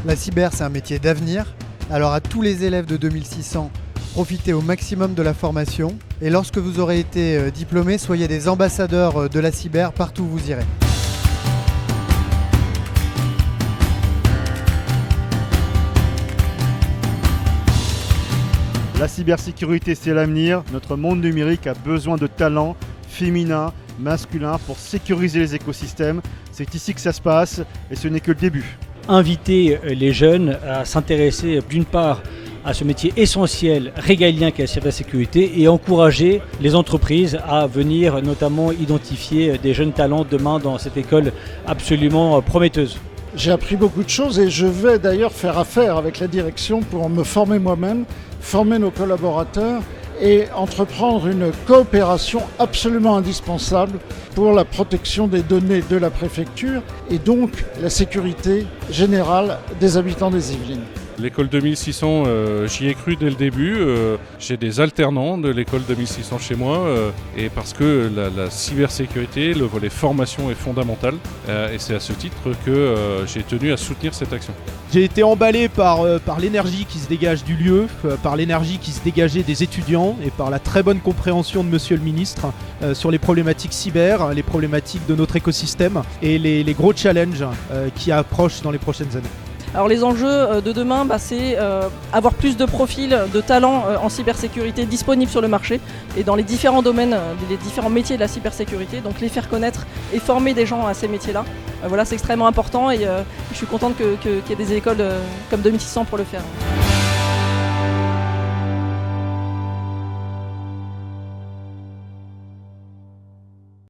La cyber, c'est un métier d'avenir. Alors à tous les élèves de 2600, profitez au maximum de la formation. Et lorsque vous aurez été diplômés, soyez des ambassadeurs de la cyber partout où vous irez. La cybersécurité, c'est l'avenir. Notre monde numérique a besoin de talents féminins, masculins pour sécuriser les écosystèmes. C'est ici que ça se passe et ce n'est que le début. Inviter les jeunes à s'intéresser d'une part à ce métier essentiel, régalien qu'est la cybersécurité, et encourager les entreprises à venir notamment identifier des jeunes talents demain dans cette école absolument prometteuse. J'ai appris beaucoup de choses et je vais d'ailleurs faire affaire avec la direction pour me former moi-même, former nos collaborateurs et entreprendre une coopération absolument indispensable pour la protection des données de la préfecture et donc la sécurité générale des habitants des Yvelines. L'école 2600, j'y ai cru dès le début. J'ai des alternants de l'école 2600 chez moi et parce que la cybersécurité, le volet formation est fondamental et c'est à ce titre que j'ai tenu à soutenir cette action. J'ai été emballé par l'énergie qui se dégage du lieu, par l'énergie qui se dégageait des étudiants et par la très bonne compréhension de Monsieur le Ministre sur les problématiques cyber, les problématiques de notre écosystème et les gros challenges qui approchent dans les prochaines années. Alors les enjeux de demain, c'est avoir plus de profils, de talents en cybersécurité disponibles sur le marché et dans les différents domaines, les différents métiers de la cybersécurité, donc les faire connaître et former des gens à ces métiers-là. Voilà, c'est extrêmement important et je suis contente qu'il y ait des écoles comme 2600 pour le faire.